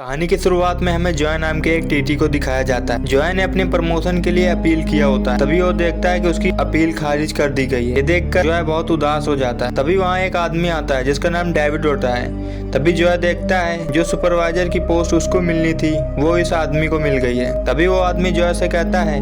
कहानी की शुरुआत में हमें जॉय नाम के एक टीटी को दिखाया जाता है। जॉय ने अपने प्रमोशन के लिए अपील किया होता है। तभी वो देखता है कि उसकी अपील खारिज कर दी गई है। ये देखकर जॉय बहुत उदास हो जाता है। तभी वहाँ एक आदमी आता है जिसका नाम डेविड होता है। तभी जॉय देखता है जो सुपरवाइजर की पोस्ट उसको मिलनी थी वो इस आदमी को मिल गई है। तभी वो आदमी जॉय से कहता है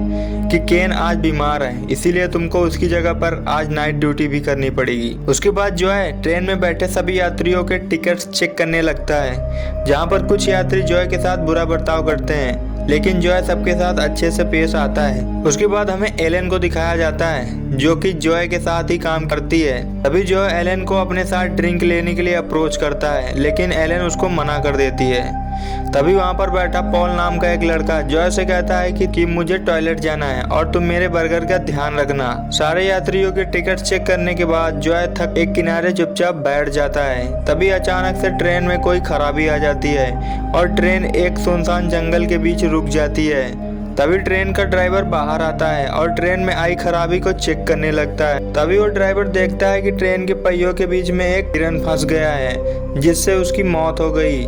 कि केन आज बीमार है, इसीलिए तुमको उसकी जगह पर आज नाइट ड्यूटी भी करनी पड़ेगी। उसके बाद जॉय ट्रेन में बैठे सभी यात्रियों के टिकट्स चेक करने लगता है, जहाँ पर कुछ यात्री जॉय के साथ बुरा बर्ताव करते हैं, लेकिन जॉय सबके साथ अच्छे से पेश आता है। उसके बाद हमें एलन को दिखाया जाता है जो कि जॉय के साथ ही काम करती है। तभी जॉय एलन को अपने साथ ड्रिंक लेने के लिए अप्रोच करता है, लेकिन एलन उसको मना कर देती है। तभी वहाँ पर बैठा पॉल नाम का एक लड़का जॉय से कहता है कि मुझे टॉयलेट जाना है और तुम मेरे बर्गर का ध्यान रखना। सारे यात्रियों के टिकट चेक करने के बाद जॉय थक एक किनारे चुपचाप बैठ जाता है। तभी अचानक से ट्रेन में कोई खराबी आ जाती है और ट्रेन एक सुनसान जंगल के बीच रुक जाती है। तभी ट्रेन का ड्राइवर बाहर आता है और ट्रेन में आई खराबी को चेक करने लगता है। तभी वो ड्राइवर देखता है कि ट्रेन के पहियों के बीच में एक हिरन फंस गया है, जिससे उसकी मौत हो गई।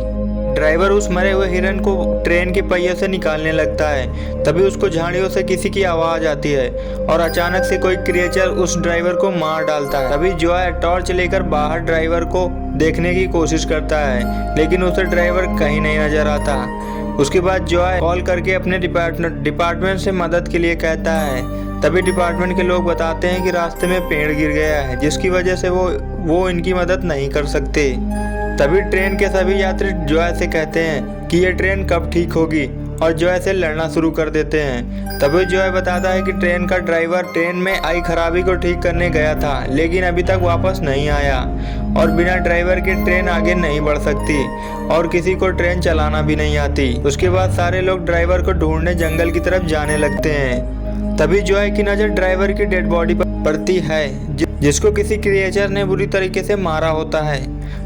ड्राइवर उस मरे हुए हिरन को ट्रेन के पहिए से निकालने लगता है। तभी उसको झाड़ियों से किसी की आवाज आती है और अचानक से कोई क्रिएचर उस ड्राइवर को मार डालता है। तभी जॉय टॉर्च लेकर बाहर ड्राइवर को देखने की कोशिश करता है, लेकिन उसे ड्राइवर कहीं नहीं नजर आता। उसके बाद जॉय कॉल करके अपने डिपार्टमेंट से मदद के लिए कहता है। तभी डिपार्टमेंट के लोग बताते हैं कि रास्ते में पेड़ गिर गया है, जिसकी वजह से वो इनकी मदद नहीं कर सकते। तभी ट्रेन के सभी यात्री जॉय से कहते हैं कि ये ट्रेन कब ठीक होगी और जॉय से लड़ना शुरू कर देते हैं। तभी जॉय बताता है कि ट्रेन का ड्राइवर ट्रेन में आई खराबी को ठीक करने गया था, लेकिन अभी तक वापस नहीं आया और बिना ड्राइवर के ट्रेन आगे नहीं बढ़ सकती और किसी को ट्रेन चलाना भी नहीं आती। उसके बाद सारे लोग ड्राइवर को ढूंढने जंगल की तरफ जाने लगते हैं। तभी जॉय की नज़र ड्राइवर की डेड बॉडी पर पड़ती है, जिसको किसी क्रिएचर ने बुरी तरीके से मारा होता है।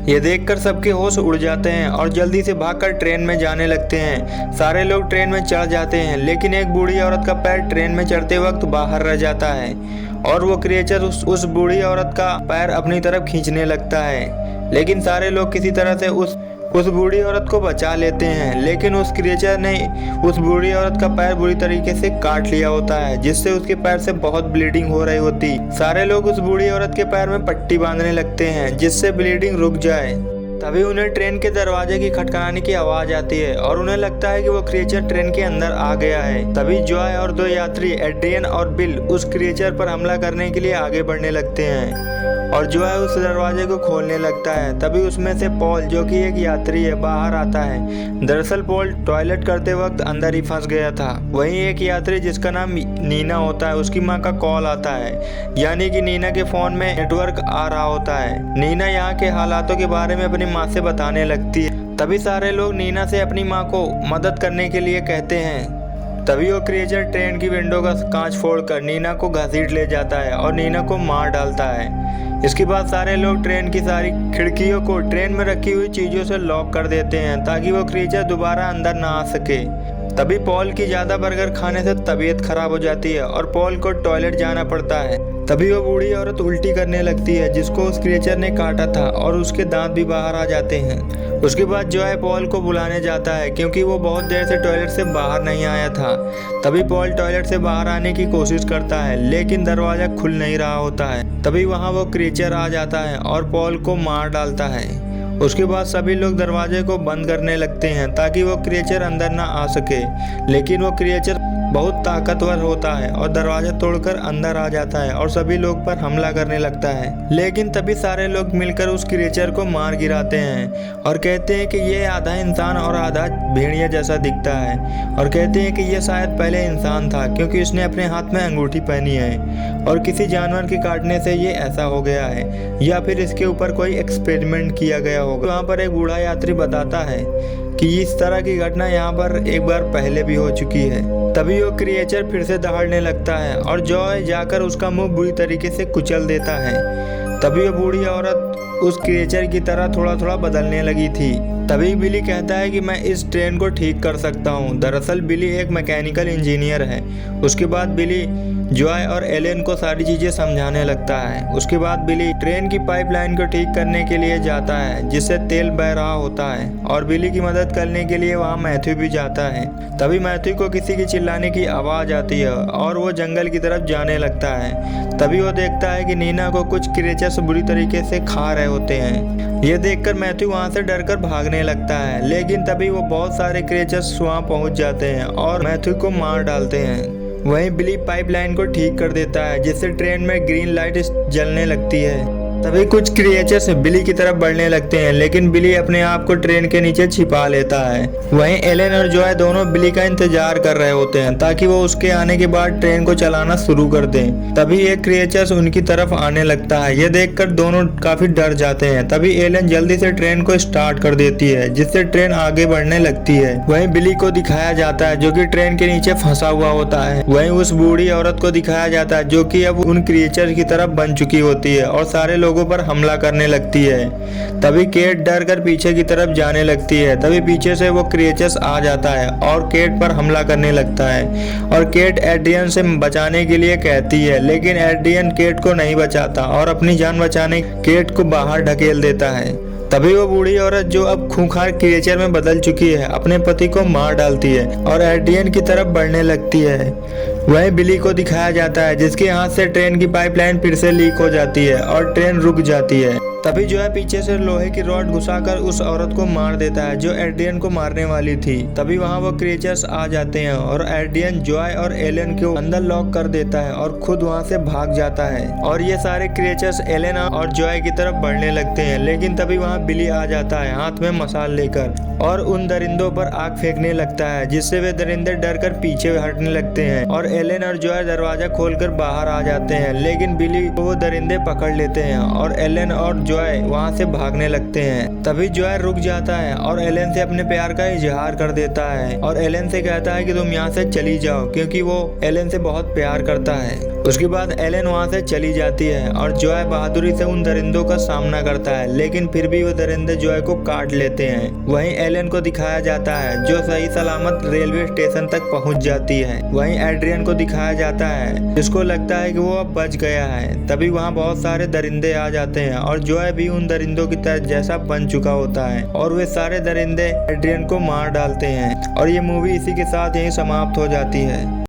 ये देखकर सबके होश उड़ जाते हैं और जल्दी से भागकर ट्रेन में जाने लगते हैं। सारे लोग ट्रेन में चढ़ जाते हैं, लेकिन एक बूढ़ी औरत का पैर ट्रेन में चढ़ते वक्त बाहर रह जाता है और वो क्रिएचर उस बूढ़ी औरत का पैर अपनी तरफ खींचने लगता है। लेकिन सारे लोग किसी तरह से उस बूढ़ी औरत को बचा लेते हैं, लेकिन उस क्रिएचर ने उस बूढ़ी औरत का पैर बुरी तरीके से काट लिया होता है, जिससे उसके पैर से बहुत ब्लीडिंग हो रही होती। सारे लोग उस बूढ़ी औरत के पैर में पट्टी बांधने लगते हैं जिससे ब्लीडिंग रुक जाए। तभी उन्हें ट्रेन के दरवाजे की खटखटाने की आवाज आती है और उन्हें लगता है कि वो क्रिएचर ट्रेन के अंदर आ गया है। तभी जॉय और दो यात्री एड्रियन और बिल उस क्रिएचर पर हमला करने के लिए आगे बढ़ने लगते हैं और जॉय उस दरवाजे को खोलने लगता है। तभी उसमें से पॉल, जो कि एक यात्री है, बाहर आता है। दरअसल पॉल टॉयलेट करते वक्त अंदर ही फंस गया था। वहीं एक यात्री जिसका नाम नीना होता है, उसकी माँ का कॉल आता है, यानी कि नीना के फोन में नेटवर्क आ रहा होता है। नीना यहाँ के हालातों के बारे में अपनी माँ से बताने लगती है। तभी सारे लोग नीना से अपनी माँ को मदद करने के लिए कहते हैं। तभी वो क्रिएचर ट्रेन की विंडो का कांच फोड़कर नीना को घसीट ले जाता है और नीना को मार डालता है। इसके बाद सारे लोग ट्रेन की सारी खिड़कियों को ट्रेन में रखी हुई चीज़ों से लॉक कर देते हैं ताकि वो क्रिएचर दोबारा अंदर ना आ सके। तभी पॉल की ज़्यादा बर्गर खाने से तबीयत खराब हो जाती है और पॉल को टॉयलेट जाना पड़ता है। तभी वो बूढ़ी औरत उल्टी करने लगती है जिसको उस क्रिएचर ने काटा था और उसके दांत भी बाहर आ जाते हैं। उसके बाद जॉय पॉल को बुलाने जाता है क्योंकि वो बहुत देर से टॉयलेट से बाहर नहीं आया था। तभी पॉल टॉयलेट से बाहर आने की कोशिश करता है, लेकिन दरवाज़ा खुल नहीं रहा होता है। तभी वहाँ वो क्रिएचर आ जाता है और पॉल को मार डालता है। उसके बाद सभी लोग दरवाजे को बंद करने लगते हैं ताकि वो क्रिएचर अंदर ना आ सके, लेकिन वो क्रिएचर बहुत ताकतवर होता है और दरवाजा तोड़कर अंदर आ जाता है और सभी लोग पर हमला करने लगता है। लेकिन तभी सारे लोग मिलकर उस क्रिएचर को मार गिराते हैं और कहते हैं कि ये आधा इंसान और आधा भेड़िया जैसा दिखता है और कहते हैं कि ये शायद पहले इंसान था क्योंकि उसने अपने हाथ में अंगूठी पहनी है और किसी जानवर के काटने से ये ऐसा हो गया है या फिर इसके ऊपर कोई एक्सपेरिमेंट किया गया होगा। वहाँ पर एक बूढ़ा यात्री बताता है कि इस तरह की घटना यहाँ पर एक बार पहले भी हो चुकी है। तभी वो क्रिएचर फिर से दहाड़ने लगता है और जॉय जाकर उसका मुंह बुरी तरीके से कुचल देता है। तभी वो बूढ़ी औरत उस क्रिएचर की तरह थोड़ा थोड़ा बदलने लगी थी। तभी बिली कहता है कि मैं इस ट्रेन को ठीक कर सकता हूँ। दरअसल बिली एक मैकेनिकल इंजीनियर है। उसके बाद बिली जॉय और एलेन को सारी चीजें समझाने लगता है। उसके बाद बिली ट्रेन की पाइपलाइन को ठीक करने के लिए जाता है जिससे तेल बह रहा होता है और बिली की मदद करने के लिए वहाँ मैथ्यू भी जाता है। तभी मैथ्यू को किसी की चिल्लाने की आवाज आती है और वो जंगल की तरफ जाने लगता है। तभी वो देखता है कि नीना को कुछ क्रिएचर्स बुरी तरीके से खा रहे होते हैं। ये देखकर मैथ्यू वहाँ से डरकर भागने लगता है, लेकिन तभी वो बहुत सारे क्रिएचर्स वहाँ पहुँच जाते हैं और मैथ्यू को मार डालते हैं। वहीं बिली पाइपलाइन को ठीक कर देता है जिससे ट्रेन में ग्रीन लाइट जलने लगती है। तभी कुछ क्रिएचर्स बिली की तरफ बढ़ने लगते हैं, लेकिन बिली अपने आप को ट्रेन के नीचे छिपा लेता है। वहीं एलेन और जॉय दोनों बिली का इंतजार कर रहे होते हैं ताकि वो उसके आने के बाद ट्रेन को चलाना शुरू कर दें। तभी एक क्रिएचर्स उनकी तरफ आने लगता है। ये देखकर दोनों काफी डर जाते हैं। तभी एलेन जल्दी से ट्रेन को स्टार्ट कर देती है जिससे ट्रेन आगे बढ़ने लगती है। वहीं बिली को दिखाया जाता है जो कि ट्रेन के नीचे फंसा हुआ होता है। वहीं उस बूढ़ी औरत को दिखाया जाता है जो कि अब उन क्रिएचर की तरफ बन चुकी होती है और सारे लोगों पर हमला करने लगती है। तभी केट डर कर पीछे की तरफ जाने लगती है। तभी पीछे से वो क्रिएचर्स आ जाता है और केट पर हमला करने लगता है और केट एड्रियन से बचाने के लिए कहती है, लेकिन एड्रियन केट को नहीं बचाता और अपनी जान बचाने केट को बाहर ढकेल देता है। तभी वो बूढ़ी औरत जो अब खूंखार क्रिएचर में बदल चुकी है अपने पति को मार डालती है और एड्रियन की तरफ बढ़ने लगती है। वहीं बिली को दिखाया जाता है जिसके हाथ से ट्रेन की पाइपलाइन फिर से लीक हो जाती है और ट्रेन रुक जाती है। तभी जो है पीछे से लोहे की रॉड घुसाकर उस औरत को मार देता है जो एड्रियन को मारने वाली थी। तभी वहाँ वो क्रिएचर्स आ जाते हैं और एड्रियन जॉय और एलेन को अंदर लॉक कर देता है और खुद वहाँ से भाग जाता है और ये सारे क्रिएचर्स एलेन और जॉय की तरफ बढ़ने लगते हैं। लेकिन तभी वहाँ बिली आ जाता है हाथ में मसाल लेकर और उन दरिंदों पर आग फेंकने लगता है जिससे वे दरिंदे डर कर पीछे हटने लगते हैं और एलेन और जॉय दरवाजा खोलकर बाहर आ जाते हैं। लेकिन बिली को वो दरिंदे पकड़ लेते हैं और एलेन और जॉय वहाँ से भागने लगते हैं। तभी जॉय रुक जाता है और एलेन से अपने प्यार का इजहार कर देता है और एलेन से कहता है कि तुम यहाँ से चली जाओ, क्योंकि वो एलेन से बहुत प्यार करता है। उसके बाद एलेन वहाँ से चली जाती है और जॉय बहादुरी से उन दरिंदों का सामना करता है, लेकिन फिर भी वो दरिंदे जॉय को काट लेते हैं। वहीं एलेन को दिखाया जाता है जो सही सलामत रेलवे स्टेशन तक पहुँच जाती है। वहीं एड्रियन को दिखाया जाता है जिसको लगता है कि वो अब बच गया है। तभी वहाँ बहुत सारे दरिंदे आ जाते हैं और जॉय भी उन दरिंदों की तरह जैसा बन चुका होता है और वे सारे दरिंदे एड्रियन को मार डालते हैं और ये मूवी इसी के साथ यहीं समाप्त हो जाती है।